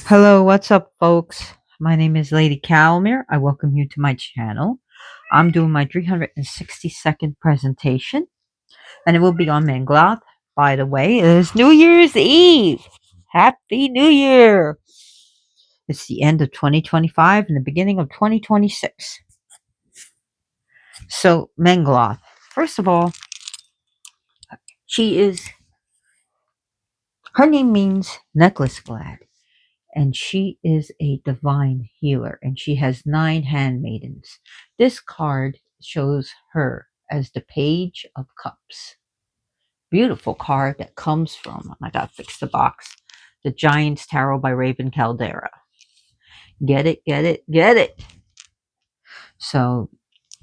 Hello, what's up, folks? My name is Lady Calmer. I welcome you to my channel. I'm doing my 360-second presentation, and it will be on Mengloth. By the way, it is New Year's Eve. Happy New Year! It's the end of 2025 and the beginning of 2026. So, Mengloth. First of all, she is, her name means necklace glad, and she is a divine healer, and she has 9 handmaidens. This card shows her as the Page of Cups. Beautiful card that comes from, I gotta fix the box, the Giant's Tarot by Raven Caldera. Get it, get it, get it. So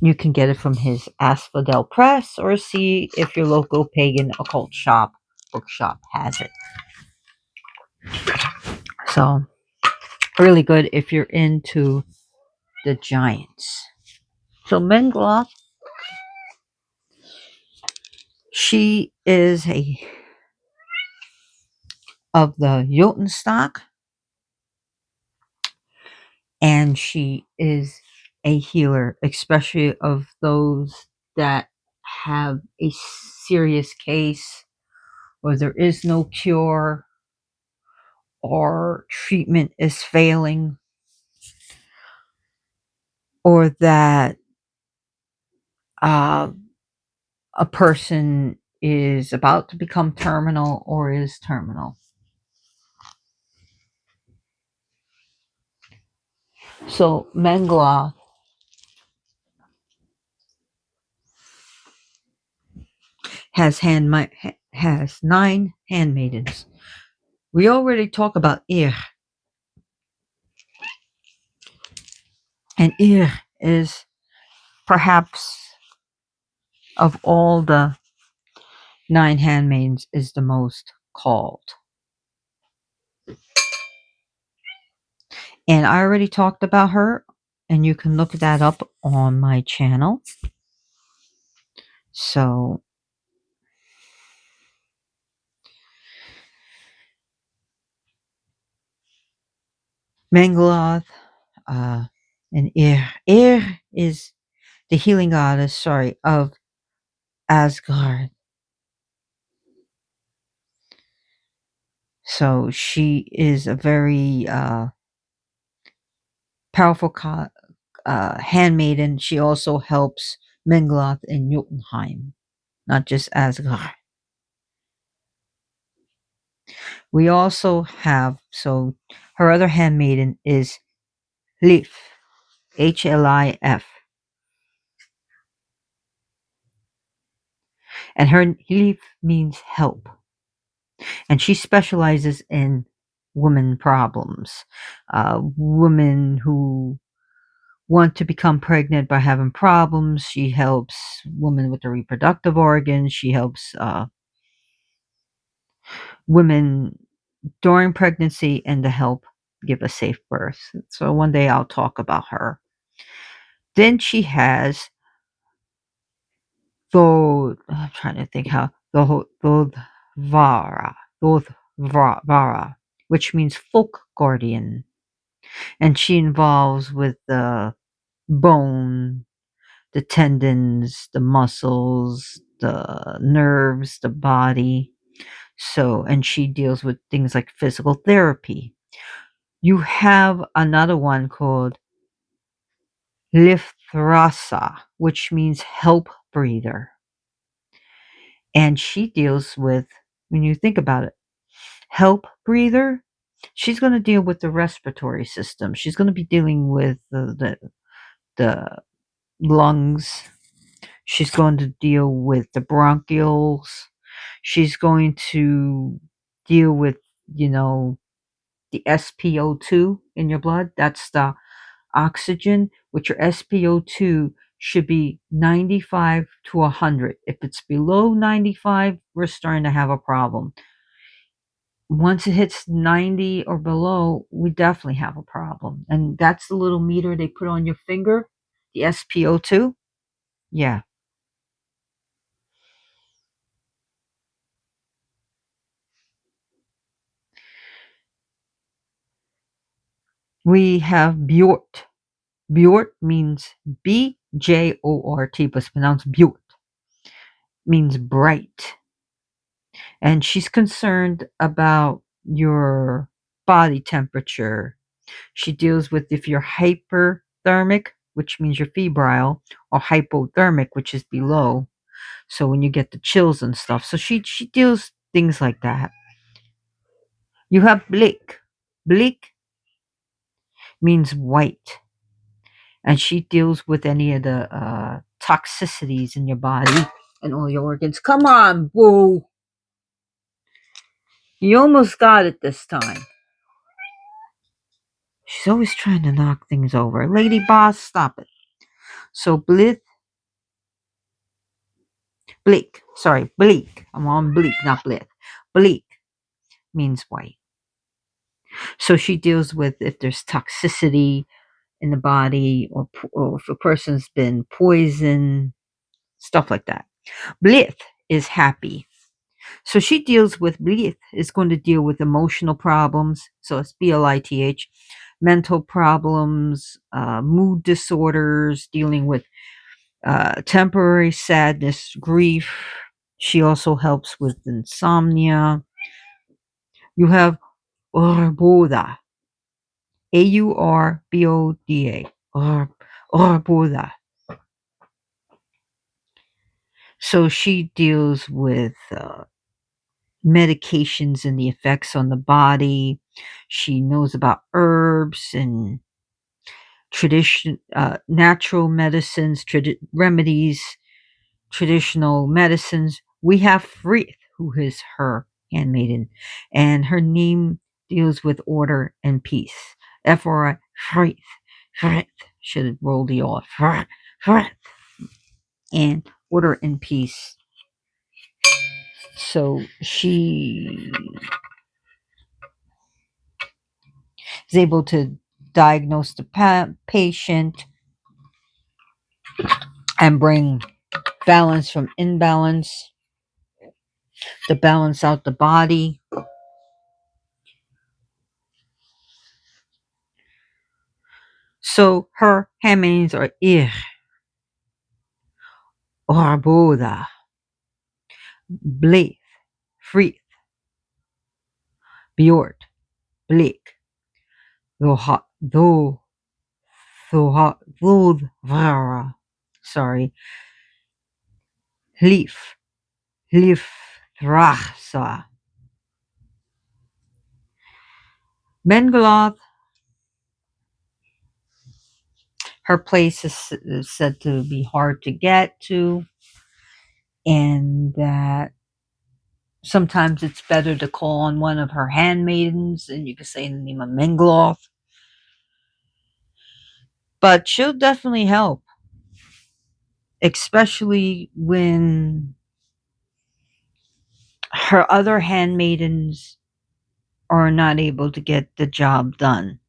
you can get it from his Asphodel Press or see if your local pagan occult shop, bookshop has it. So really good if you're into the giants. So Mengloth, she is a of the Jotun stock, and she is a healer, especially of those that have a serious case where there is no cure or treatment is failing, or that uh, a person is about to become terminal or is terminal. So Mengloth has 9 handmaidens. We already talked about Ir, and Ir is perhaps of all the 9 handmaidens is the most called. And I already talked about her, and you can look that up on my channel. So Mengloth, and Ir. Ir is the healing goddess, of Asgard. So she is a very powerful handmaiden. She also helps Mengloth in Jotunheim, not just Asgard. We also have, so her other handmaiden is Hlif, Hlif, and her Hlif means help, and she specializes in women problems, women who want to become pregnant by having problems. She helps women with the reproductive organs. She helps women during pregnancy and to help give a safe birth. So one day I'll talk about her. Then she has I'm trying to think how Dodvara, Dodvara, which means folk guardian, and she involves with the bone, the tendons, the muscles, the nerves, the body. So, and she deals with things like physical therapy. You have another one called Lithrasa, which means help breather. And she deals with, when you think about it, help breather, she's going to deal with the respiratory system. She's going to be dealing with the lungs. She's going to deal with the bronchioles. She's going to deal with, you know, the SpO2 in your blood. That's the oxygen, which your SpO2 should be 95 to 100. If it's below 95, we're starting to have a problem. Once it hits 90 or below, we definitely have a problem. And that's the little meter they put on your finger, the SpO2. Yeah. We have Bjort. Bjort means Bjort, but it's pronounced Bjort, means bright. And she's concerned about your body temperature. She deals with if you're hyperthermic, which means you're febrile, or hypothermic, which is below. So when you get the chills and stuff. So she deals things like that. You have Blick. Blick means white. And she deals with any of the toxicities in your body and all your organs. Come on, boo. You almost got it this time. She's always trying to knock things over. Lady boss, stop it. So bleak. I'm on bleak, not bleak. Bleak means white. So she deals with if there's toxicity in the body or if a person's been poisoned, stuff like that. Blith is happy. So she deals with Blith is going to deal with emotional problems. So it's BLITH, mental problems, mood disorders, dealing with temporary sadness, grief. She also helps with insomnia. You have Orboda, Aurboda, Orboda. So she deals with medications and the effects on the body. She knows about herbs and natural medicines, remedies, traditional medicines. We have Frith, who is her handmaiden, and her name deals with order and peace. Frith, Frith should have rolled the off. Frith, and order and peace. So she is able to diagnose the patient and bring balance from imbalance to balance out the body. So her handmaidens are Ir, Orboda, Bleith, Frith, Bjort, Blick, Tho, Thodvara, sorry, Leaf, Thrasa. Mengloth, her place is said to be hard to get to, and that sometimes it's better to call on one of her handmaidens, and you could say the name of Mengloth. But she'll definitely help, especially when her other handmaidens are not able to get the job done,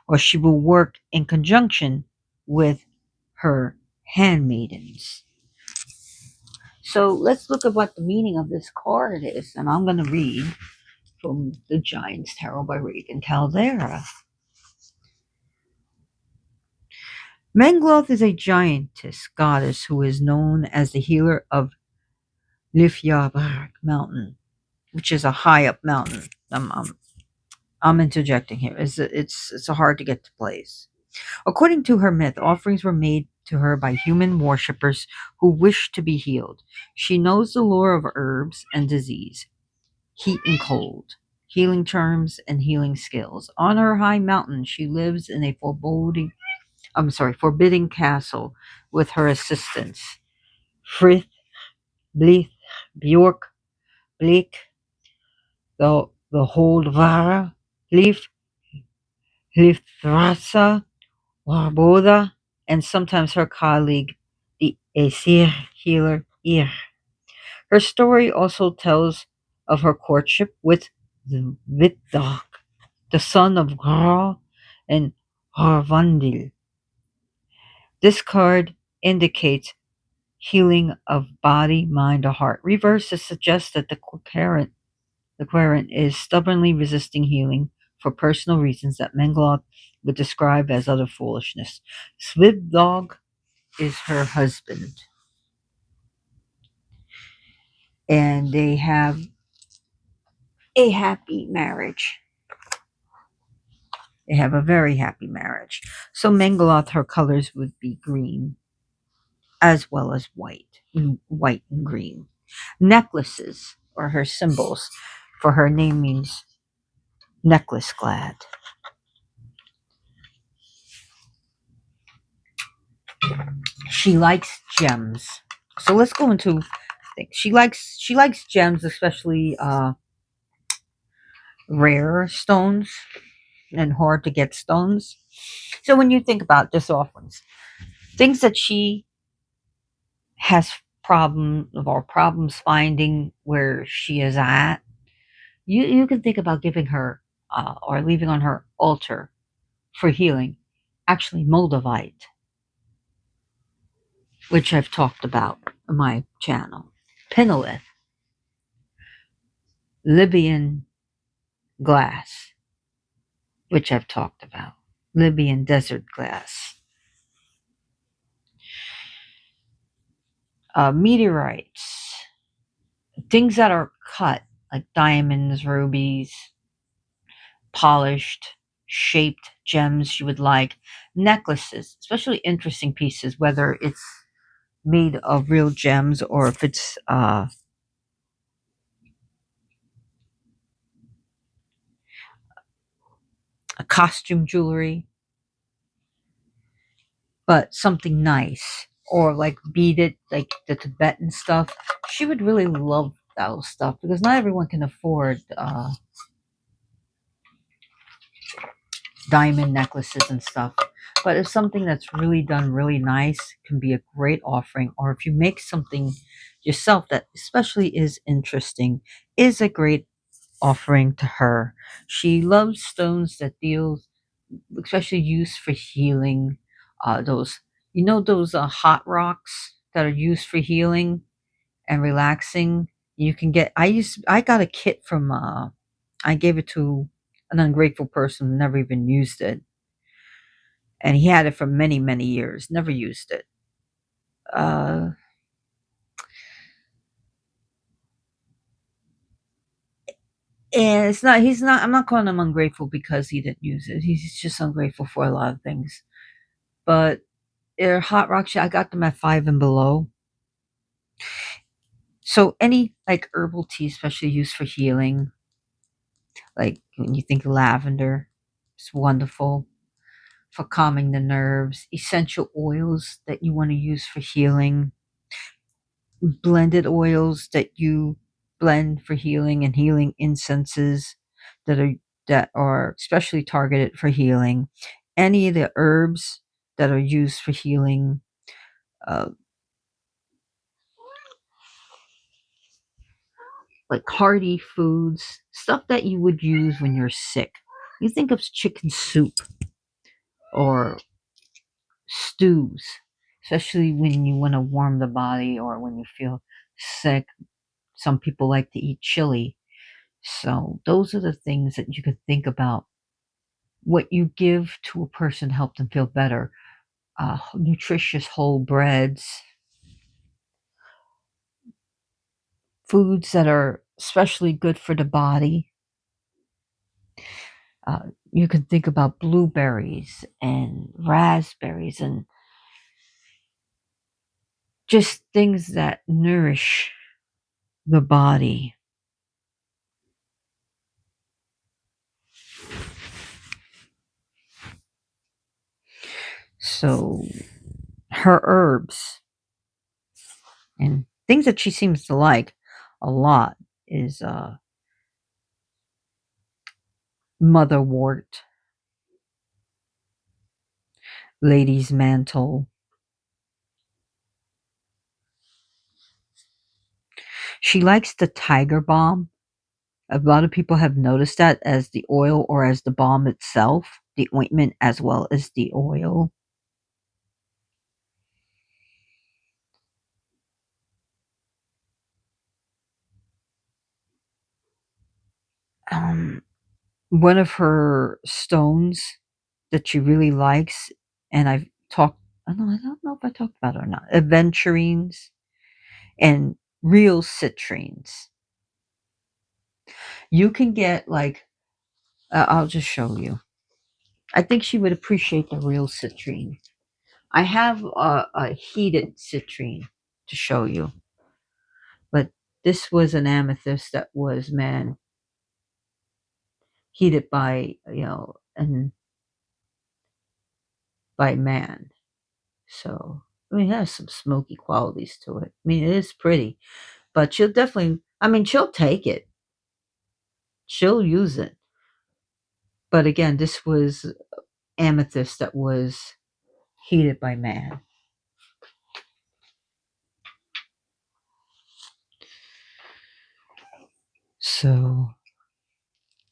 or she will work in conjunction with her handmaidens. So let's look at what the meaning of this card is, and I'm going to read from the Giant's Tarot by Regan Caldera. Mengloth is a giantess goddess who is known as the healer of Lifyabark Mountain, which is a high up mountain. I'm interjecting here. It's a hard to get to place. According to her myth, offerings were made to her by human worshippers who wished to be healed. She knows the lore of herbs and disease, heat and cold, healing terms, and healing skills. On her high mountain, she lives in a forbidding castle with her assistants, Frith, Blith, Bjork, Blake, the Holdvara, Leaf, Lifthrasa, Warboda, and sometimes her colleague, the Aesir healer Ir. Her story also tells of her courtship with the Vitdog, the son of Gra and Harvandil. This card indicates healing of body, mind, or heart. Reverses suggest that the querent is stubbornly resisting healing for personal reasons that Mengloth would describe as utter foolishness. Svipdog is her husband, and they have a happy marriage. They have a very happy marriage. So Mengloth, her colors would be green as well as white and green. Necklaces are her symbols, for her name means necklace glad. She likes gems. So let's go into things. She likes gems, especially rare stones and hard to get stones. So when you think about this offerings, things that she has problems finding where she is at, you can think about giving her or leaving on her altar for healing. Actually, Moldavite, which I've talked about on my channel. Pinolith, Libyan glass, which I've talked about. Libyan desert glass. Meteorites, things that are cut, like diamonds, rubies, polished, shaped gems she would like. Necklaces, especially interesting pieces, whether it's made of real gems or if it's a costume jewelry, but something nice. Or like beaded, like the Tibetan stuff. She would really love those stuff because not everyone can afford diamond necklaces and stuff. But if something that's really done really nice can be a great offering, or if you make something yourself that especially is interesting, is a great offering to her. She loves stones that deal, especially used for healing. Those, those hot rocks that are used for healing and relaxing. You can get. I got a kit from. I gave it to an ungrateful person who never even used it, and he had it for many many years, never used it. Uh, and it's not. He's not. I'm not calling him ungrateful because he didn't use it. He's just ungrateful for a lot of things. But they're hot rocks. I got them at Five and Below. So any like herbal tea, especially used for healing, like when you think lavender, it's wonderful for calming the nerves. Essential oils that you want to use for healing, blended oils that you blend for healing, and healing incenses that are especially targeted for healing. Any of the herbs that are used for healing, uh, like hearty foods, stuff that you would use when you're sick. You think of chicken soup or stews, especially when you want to warm the body or when you feel sick. Some people like to eat chili. So, those are the things that you could think about. What you give to a person to help them feel better. Nutritious whole breads, foods that are especially good for the body. You can think about blueberries and raspberries and just things that nourish the body. So her herbs and things that she seems to like a lot is motherwort, lady's mantle. She likes the tiger balm. A lot of people have noticed that as the oil or as the balm itself, the ointment as well as the oil. Um, One of her stones that she really likes, and I've talked, I don't know if I talked about it or not, aventurines and real citrines. You can get like, I'll just show you. I think she would appreciate the real citrine. I have a heated citrine to show you, but this was an amethyst that was, man, heated by, and by man. So, I mean, it has some smoky qualities to it. I mean, it is pretty, but she'll definitely, I mean, she'll take it. She'll use it. But again, this was amethyst that was heated by man. So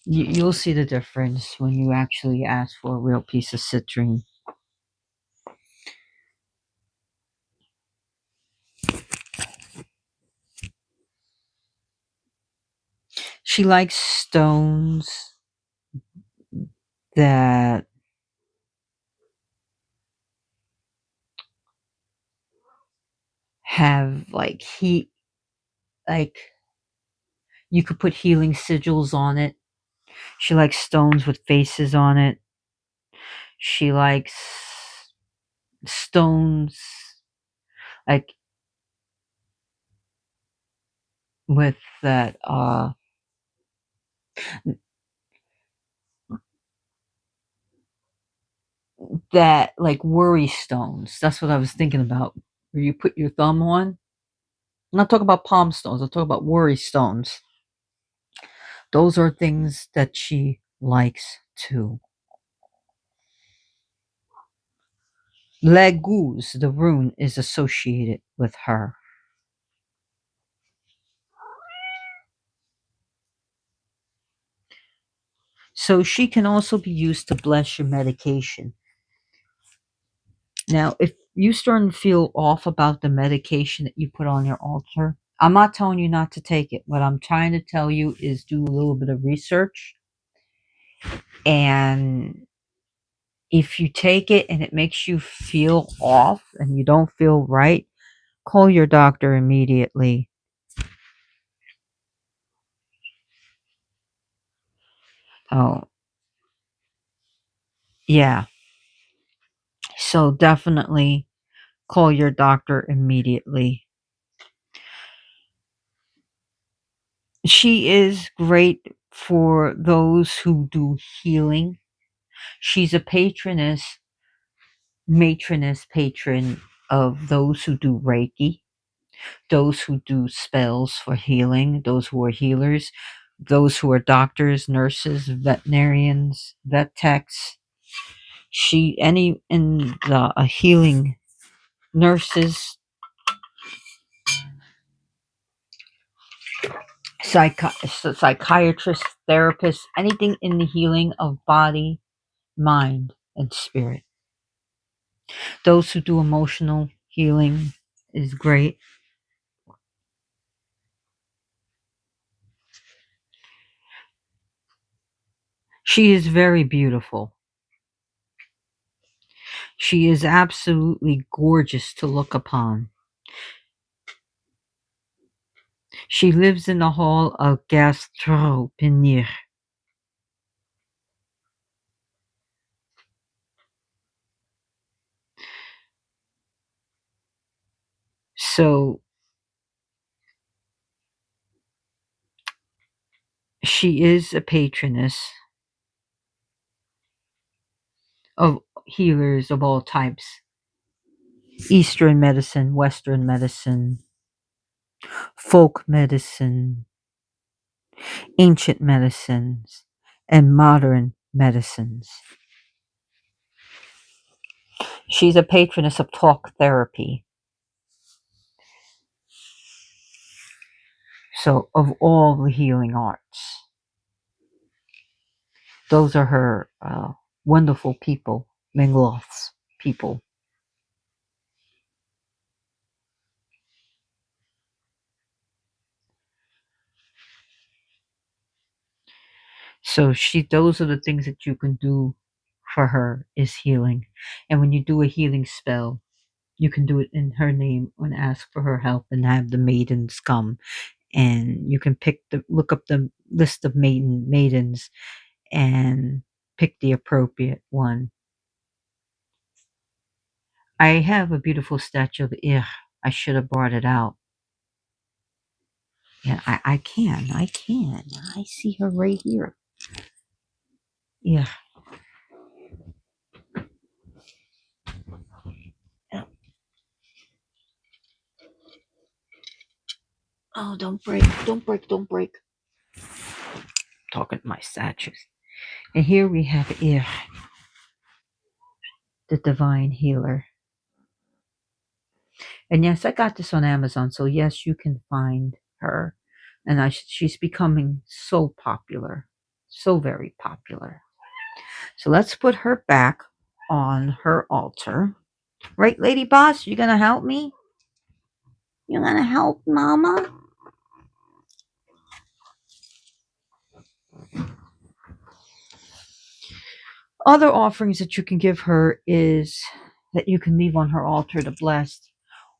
you'll see the difference when you actually ask for a real piece of citrine. She likes stones that have like heat, like you could put healing sigils on it. She likes stones with faces on it. She likes stones like with that like worry stones. That's what I was thinking about. Where you put your thumb on. I'm not talking about palm stones. I'm talking about worry stones. Those are things that she likes too. Leguz, the rune, is associated with her. So she can also be used to bless your medication. Now, if you starting to feel off about the medication that you put on your altar, I'm not telling you not to take it. What I'm trying to tell you is do a little bit of research. And if you take it and it makes you feel off and you don't feel right, call your doctor immediately. Oh, yeah. So definitely call your doctor immediately. She is great for those who do healing. She's a patron of those who do Reiki, those who do spells for healing, those who are healers, those who are doctors, nurses, veterinarians, vet techs. She any in the healing nurses, psychiatrists, therapists, anything in the healing of body, mind, and spirit. Those who do emotional healing is great. She is very beautiful. She is absolutely gorgeous to look upon. She lives in the hall of Gastropinir. So she is a patroness of healers of all types: Eastern medicine, Western medicine, folk medicine, ancient medicines, and modern medicines. She's a patroness of talk therapy. So, of all the healing arts, those are her wonderful people, Mengloth's people. So those are the things that you can do for her is healing. And when you do a healing spell, you can do it in her name and ask for her help and have the maidens come. And you can look up the list of maidens and pick the appropriate one. I have a beautiful statue of Ir. I should have brought it out. Yeah, I can. I can. I see her right here. Yeah. Oh, don't break. Don't break. Don't break. Talking to my statues. And here we have Ir, the divine healer. And yes, I got this on Amazon. So yes, you can find her. And she's becoming so popular. So very popular. So let's put her back on her altar. Right, Lady Boss? You gonna help me? You gonna help Mama? Other offerings that you can give her is that you can leave on her altar to bless,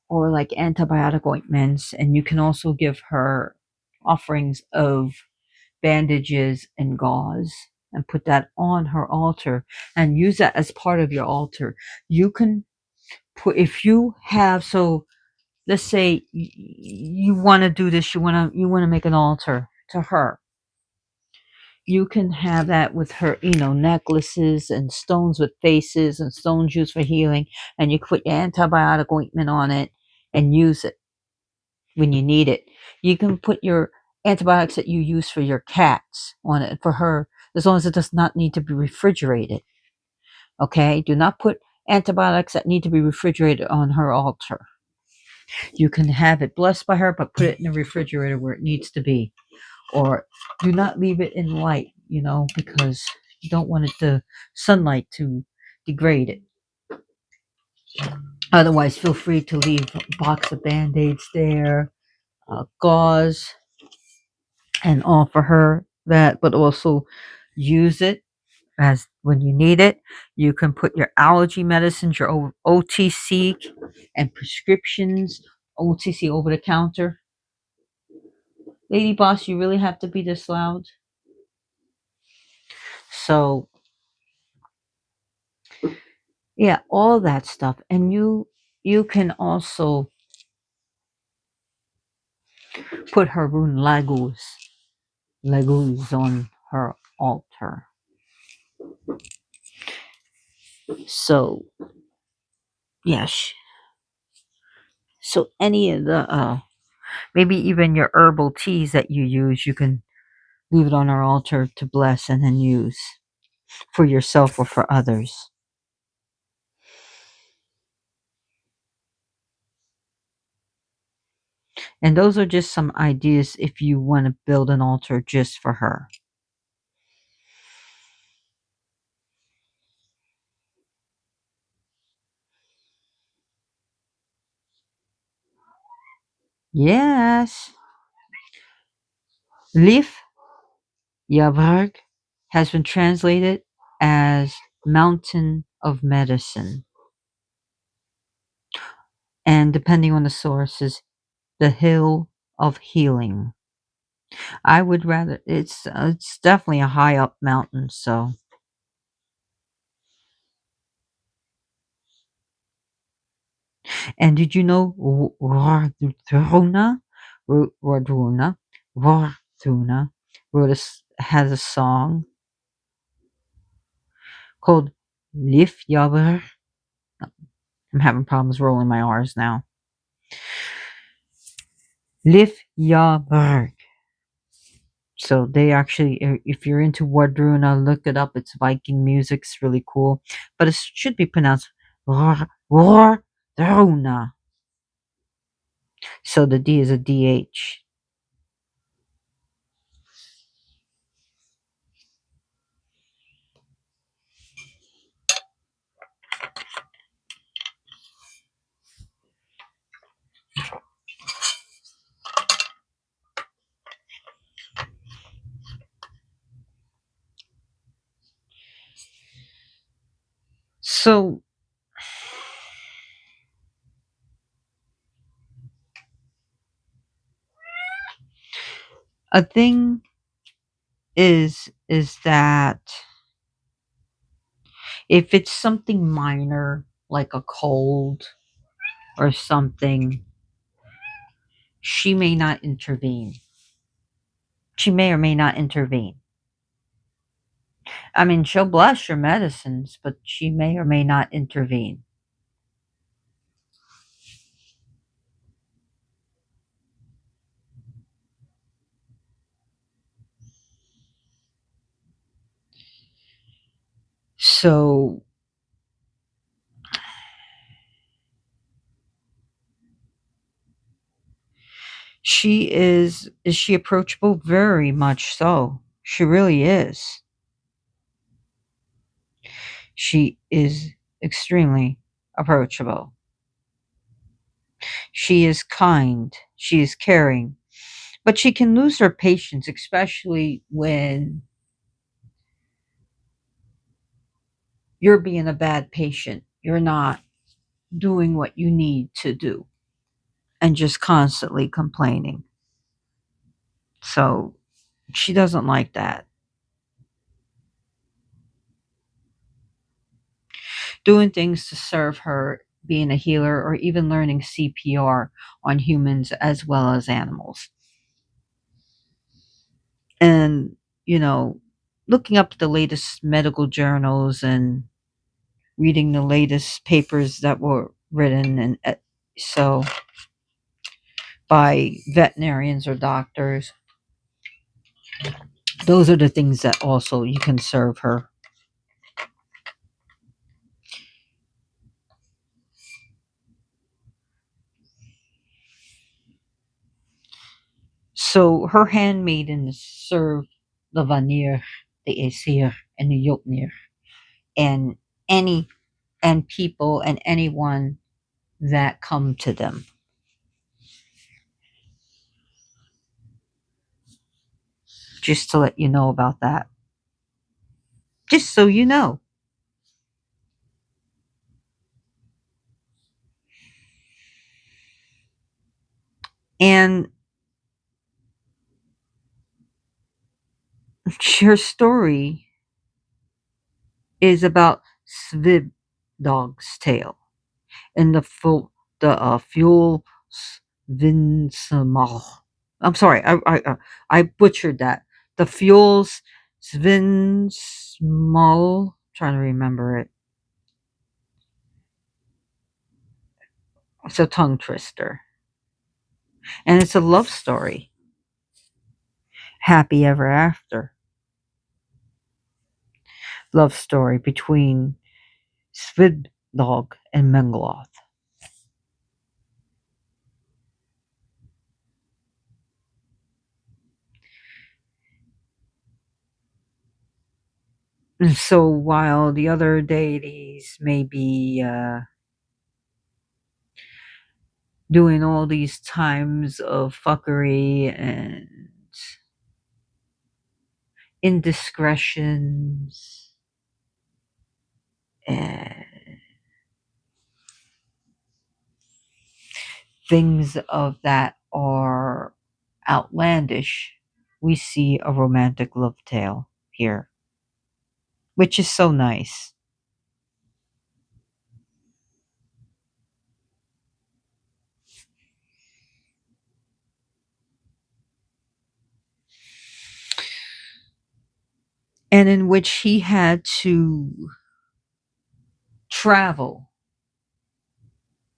or like antibiotic ointments, and you can also give her offerings of bandages and gauze and put that on her altar and use that as part of your altar. You can put, if you have, so let's say you want to do this, you want to make an altar to her. You can have that with her, necklaces and stones with faces and stones used for healing, and you put your antibiotic ointment on it and use it when you need it. You can put your antibiotics that you use for your cats on it for her, as long as it does not need to be refrigerated. Okay? Do not put antibiotics that need to be refrigerated on her altar. You can have it blessed by her, but put it in the refrigerator where it needs to be. Or do not leave it in light, because you don't want the sunlight to degrade it. Otherwise, feel free to leave a box of band-aids there, gauze, and offer her that, but also use it as when you need it. You can put your allergy medicines, your OTC and prescriptions, OTC over the counter. Lady Boss, you really have to be this loud? So, yeah, all that stuff. And you can also put her rune Legos on her altar. So, yes. So any of the maybe even your herbal teas that you use, you can leave it on our altar to bless and then use for yourself or for others. And those are just some ideas if you want to build an altar just for her. Yes. Lif Yavarg has been translated as mountain of medicine. And depending on the sources, the hill of healing. I would rather, it's definitely a high up mountain, so. And did you know Rodruna Rodruna has a song called Lif Yaver. I'm having problems rolling my R's now. Lif Yaver. So they actually, if you're into Wardruna, look it up. It's Viking music. It's really cool. But it should be pronounced Wardruna. So the D is a DH. So a thing is that if it's something minor like a cold or something, she may not intervene. She may or may not intervene. I mean, she'll bless your medicines, but she may or may not intervene. So she is she approachable? Very much so. She really is. She is extremely approachable. She is kind. She is caring. But she can lose her patience, especially when you're being a bad patient. You're not doing what you need to do and just constantly complaining. So she doesn't like that. Doing things to serve her, being a healer, or even learning CPR on humans as well as animals. And, you know, looking up the latest medical journals and reading the latest papers that were written and so by veterinarians or doctors. Those are the things that also you can serve her. So her handmaidens serve the Vanir, the Aesir, and the Jotnir, and any and people and anyone that come to them. Just to let you know about that. Just so you know. And her story is about Svib Dog's tale and the fuel Svinsamal. I'm sorry, I butchered that. The fuels Svinsmal. Trying to remember it. It's a tongue twister, and it's a love story. Happy ever after love story between Svidlog and Mengloth. And so while the other deities may be doing all these times of fuckery and indiscretions and things of that are outlandish, we see a romantic love tale here, which is so nice. And in which he had to travel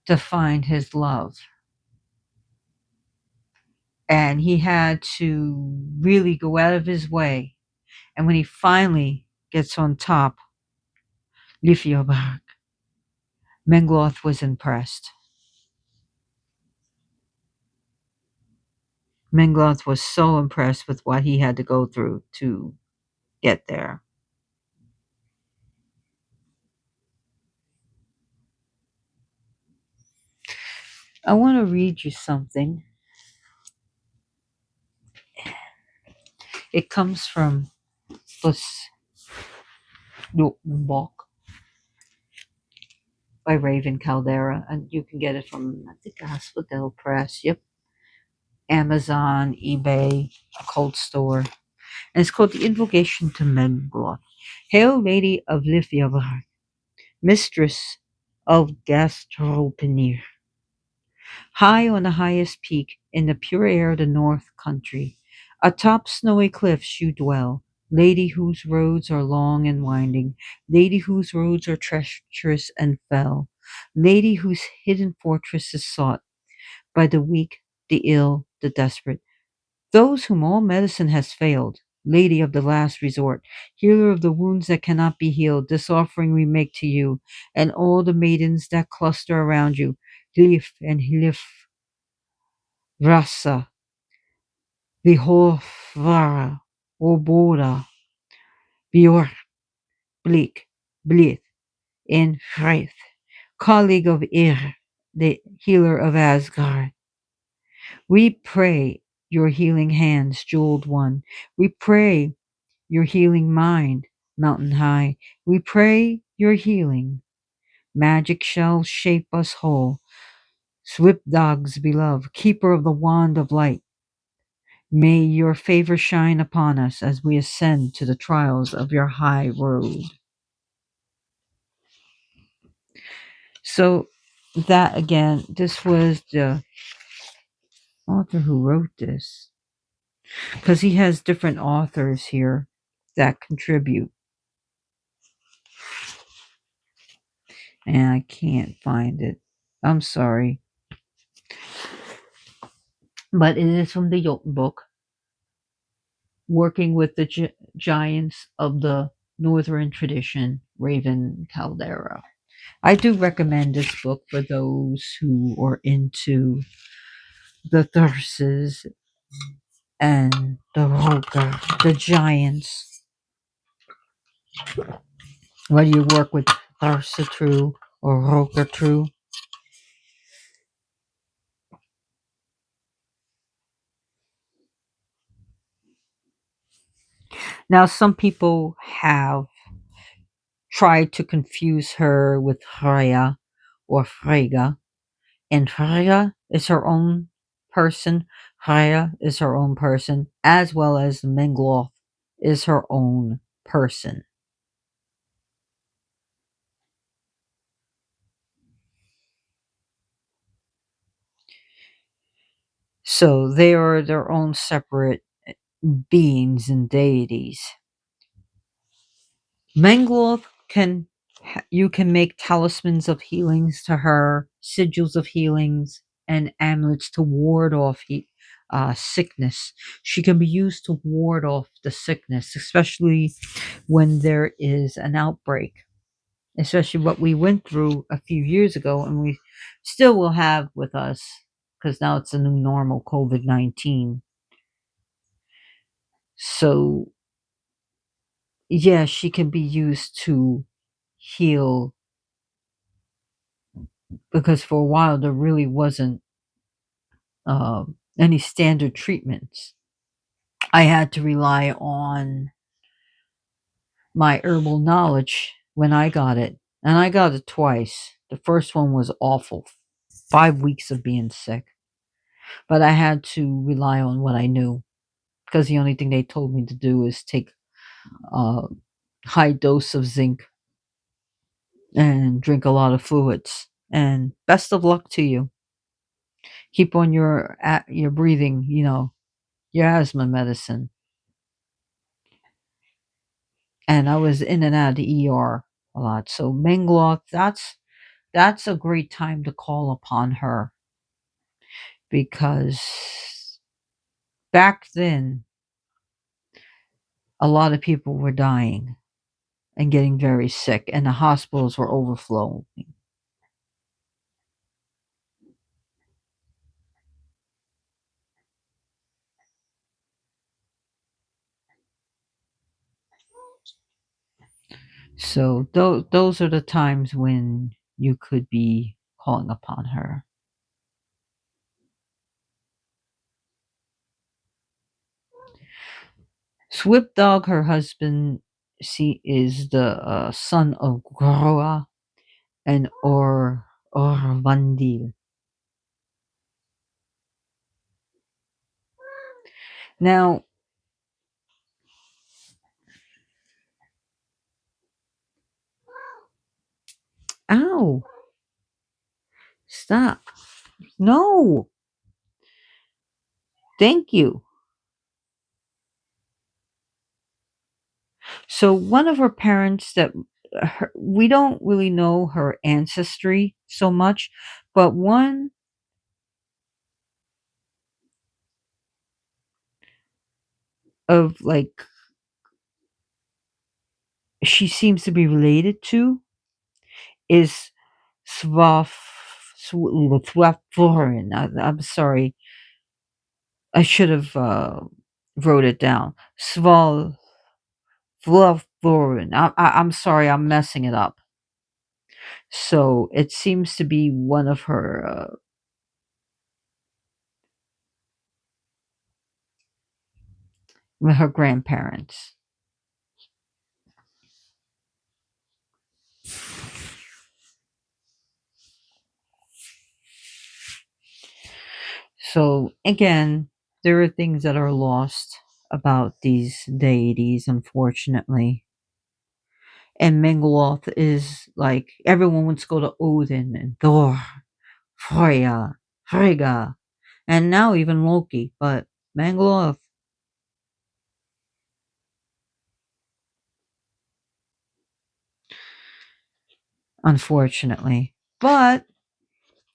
to find his love. And he had to really go out of his way. And when he finally gets on top, Lifioberg, Mengloth was impressed. Mengloth was so impressed with what he had to go through to get there. I want to read you something. It comes from this book. by Raven Caldera, and you can get it from I think Asphodel Press. Yep, Amazon, eBay, Cold Store, and it's called The Invocation to Mengloth. Hail, Lady of Lithiavar, Mistress of Gastropinir, high on the highest peak in the pure air of the North Country, atop snowy cliffs you dwell. Lady whose roads are long and winding, lady whose roads are treacherous and fell, lady whose hidden fortress is sought by the weak, the ill, the desperate, those whom all medicine has failed, lady of the last resort, healer of the wounds that cannot be healed, this offering we make to you, and all the maidens that cluster around you, Hlif and Hlif Rasa, Vihorvara, Obora, Bjork, Bleak, Blith, and Hreith, colleague of Ir, the healer of Asgard. We pray your healing hands, jeweled one. We pray your healing mind, mountain high. We pray your healing. Magic shall shape us whole. Swift dogs beloved, keeper of the wand of light. May your favor shine upon us as we ascend to the trials of your high road. So, that again, this was the author who wrote this. Because he has different authors here that contribute. And I can't find it. I'm sorry. But it is from the Jotun book, working with the giants of the northern tradition, Raven Caldera. I do recommend this book for those who are into the Thurses and the Roker, the giants. Whether you work with Thursa True or Roker True. Now, some people have tried to confuse her with Freya or Freyja, and Freya is her own person. Freya is her own person, as well as Mengloth is her own person. So they are their own separate beings and deities. Mengloth can you can make talismans of healings to her, sigils of healings, and amulets to ward off sickness. She can be used to ward off the sickness, especially when there is an outbreak. Especially what we went through a few years ago, and we still will have with us because now it's a new normal, COVID-19. So yeah, she can be used to heal because for a while there really wasn't any standard treatments. I had to rely on my herbal knowledge when I got it, and I got it twice. The first one was awful, 5 weeks of being sick, but I had to rely on what I knew because the only thing they told me to do is take a high dose of zinc and drink a lot of fluids. And best of luck to you. Keep on your breathing, your asthma medicine. And I was in and out of the ER a lot. So Mengloth, that's a great time to call upon her because back then a lot of people were dying and getting very sick, and the hospitals were overflowing. So those are the times when you could be calling upon her. Swipdog, her husband, is the son of Groa, and Orvandil. Now, ow, stop. No, thank you. So one of her parents that we don't really know her ancestry so much, but one of like she seems to be related to is Swaforeign. I'm sorry, I should have wrote it down. Swaforeign. I'm sorry, I'm messing it up. So it seems to be one of her grandparents. So again, there are things that are lost about these deities, unfortunately. And Mengloth is like everyone wants to go to Odin and Thor, Freya, Frigga, and now even Loki. But Mengloth, unfortunately. But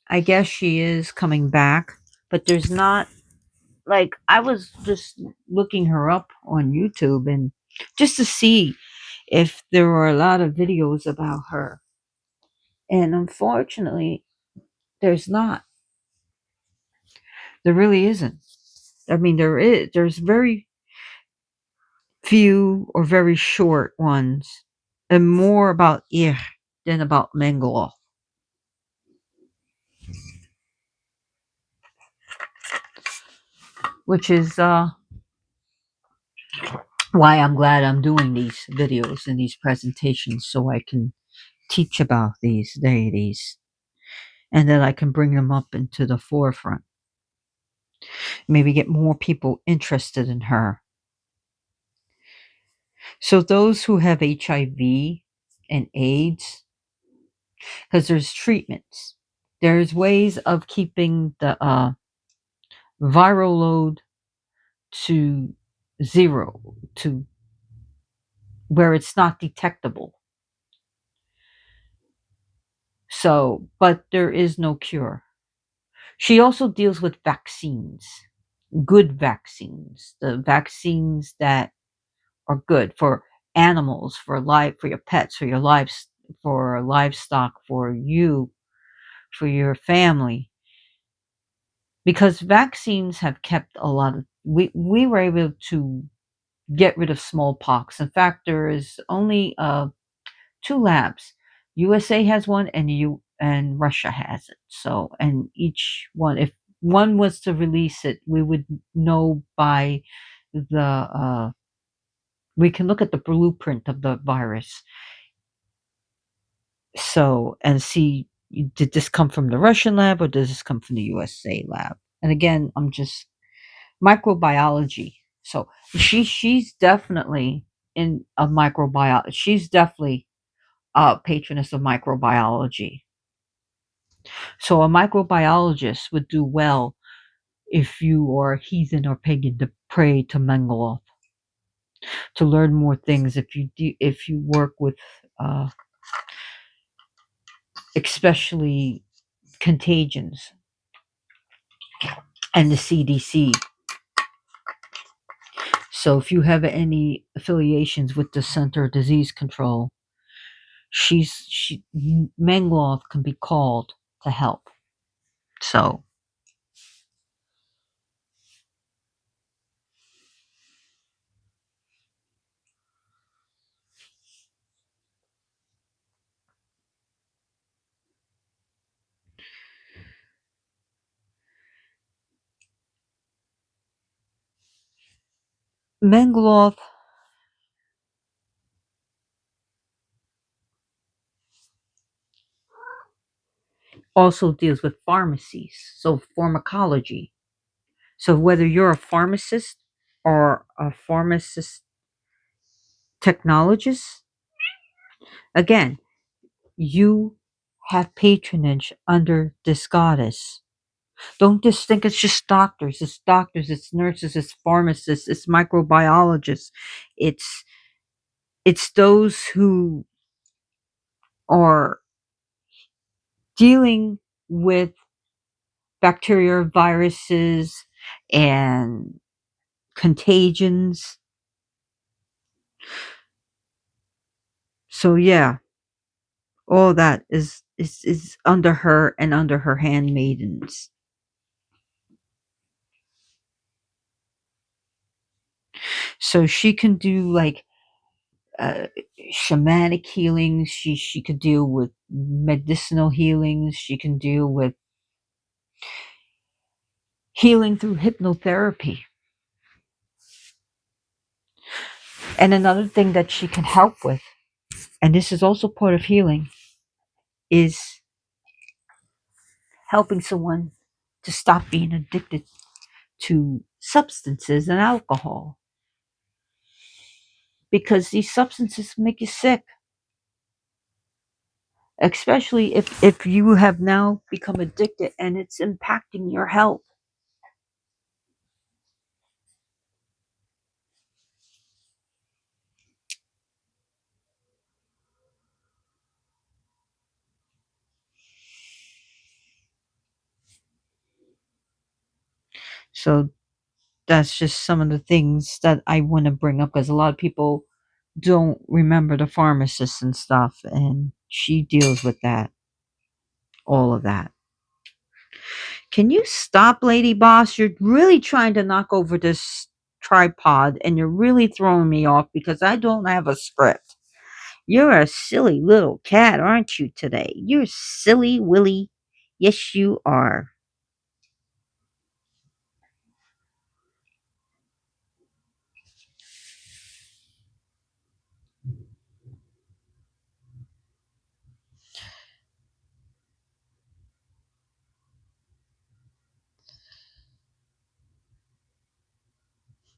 I guess she is coming back. But there's not like I was just looking her up on YouTube and just to see if there were a lot of videos about her. And unfortunately, there's not. There really isn't. I mean, there's very few or very short ones, and more about Ir than about Mengloth, which is why I'm glad I'm doing these videos and these presentations so I can teach about these deities and that I can bring them up into the forefront. Maybe get more people interested in her. So those who have HIV and AIDS, because there's treatments, there's ways of keeping the viral load to zero, to where it's not detectable. So, but there is no cure. She also deals with vaccines, good vaccines, the vaccines that are good for animals, for life, for your pets, for your lives, for livestock, for you, for your family. Because vaccines have kept a lot of we were able to get rid of smallpox. In fact, there is only two labs. USA has one, and and Russia has it. So, and each one, if one was to release it, we would know by the. We can look at the blueprint of the virus. So, and see, did this come from the Russian lab or does this come from the USA lab? And again, I'm just microbiology. So she's definitely in a microbiology. She's definitely a patroness of microbiology. So a microbiologist would do well if you are heathen or pagan to pray to Mengloth to learn more things. If you work with uh, especially contagions and the CDC. So if you have any affiliations with the Center of Disease Control, she Mengloth can be called to help. So Mengloth, also deals with pharmacies, so pharmacology. So whether you're a pharmacist or a pharmacist technologist, again, you have patronage under this goddess. Don't just think it's just doctors. It's doctors, it's nurses, it's pharmacists, it's microbiologists. It's it's those who are dealing with bacteria, viruses, and contagions. So yeah, all that is under her and under her handmaidens. So she can do like uh, shamanic healings. She could deal with medicinal healings. She can deal with healing through hypnotherapy. And another thing that she can help with, and this is also part of healing, is helping someone to stop being addicted to substances and alcohol, because these substances make you sick, especially if you have now become addicted and it's impacting your health. So that's just some of the things that I want to bring up, because a lot of people don't remember the pharmacist and stuff, and she deals with that, all of that. Can you stop, Lady Boss? You're really trying to knock over this tripod, and you're really throwing me off because I don't have a script. You're a silly little cat, aren't you, today? You're silly, Willy. Yes, you are.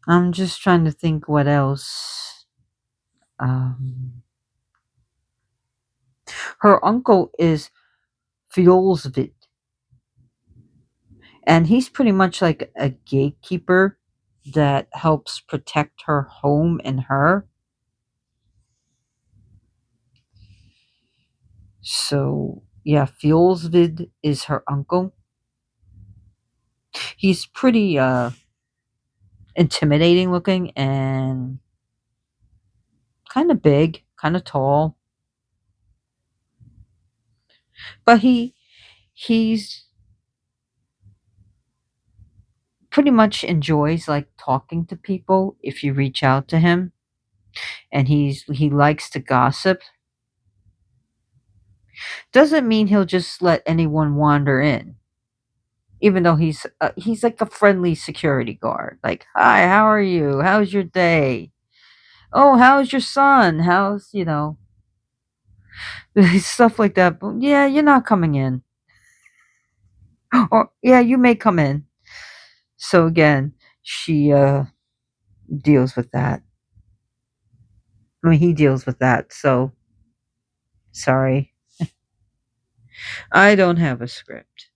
I'm just trying to think what else. Um, her uncle is Fiolsvid, and he's pretty much like a gatekeeper that helps protect her home and her. So yeah, Fiolsvid is her uncle. He's pretty intimidating looking and kind of big, kind of tall, but he's pretty much enjoys like talking to people if you reach out to him, and he likes to gossip. Doesn't mean he'll just let anyone wander in, even though he's like a friendly security guard, like, hi, how are you, how's your day, oh, how's your son, how's, stuff like that. But yeah, you're not coming in, or yeah, you may come in. So again, she deals with that. I mean, he deals with that. So sorry, I don't have a script.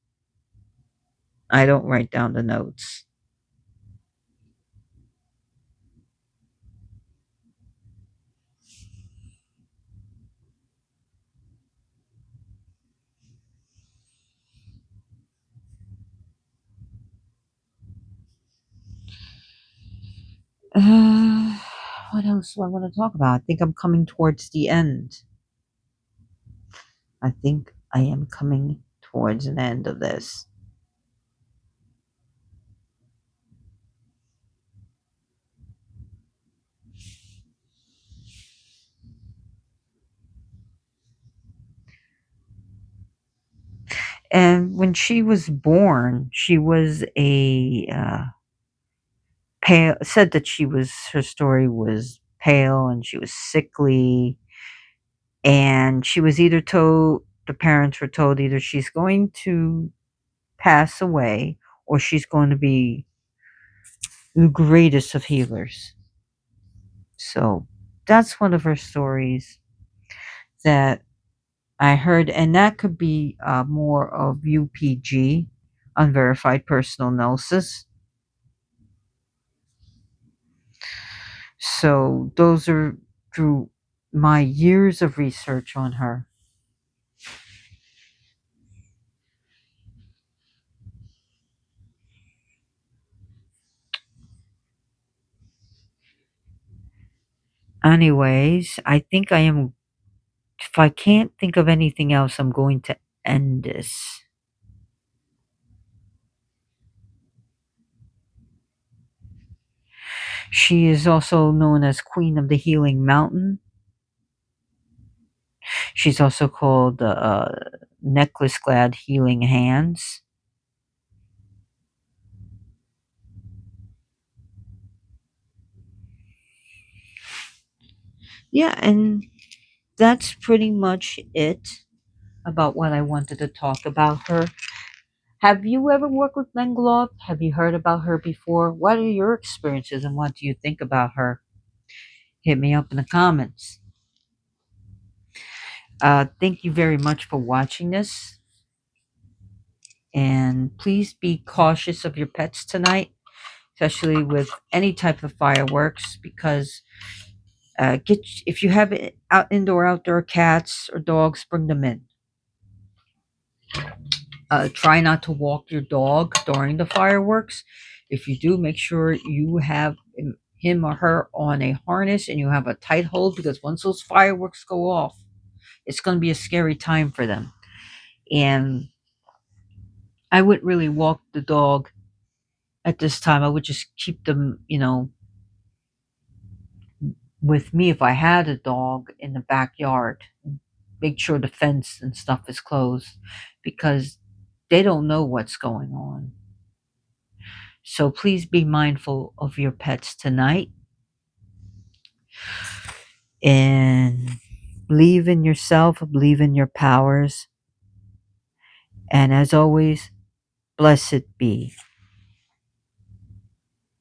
I don't write down the notes. Uh, what else do I want to talk about? I think I'm coming towards the end. I think I am coming towards an end of this. And when she was born, she was a pale. Said that her story was pale and she was sickly, and she was either told. the parents were told either she's going to pass away or she's going to be the greatest of healers. So that's one of her stories that I heard, and that could be more of UPG, unverified personal gnosis. So those are through my years of research on her. Anyways, I think I am, if I can't think of anything else, I'm going to end this. She is also known as Queen of the Healing Mountain. She's also called Necklace Glad Healing Hands. Yeah, and that's pretty much it about what I wanted to talk about her. Have you ever worked with Mengloth? Have you heard about her before? What are your experiences and what do you think about her? Hit me up in the comments. Thank you very much for watching this. And please be cautious of your pets tonight, especially with any type of fireworks, because get if you have out indoor outdoor cats or dogs, bring them in. Try not to walk your dog during the fireworks. If you do, make sure you have him or her on a harness and you have a tight hold, because once those fireworks go off, it's going to be a scary time for them. And I wouldn't really walk the dog at this time. I would just keep them, with me if I had a dog in the backyard. Make sure the fence and stuff is closed because they don't know what's going on. So please be mindful of your pets tonight and believe in yourself, believe in your powers. And as always, blessed be.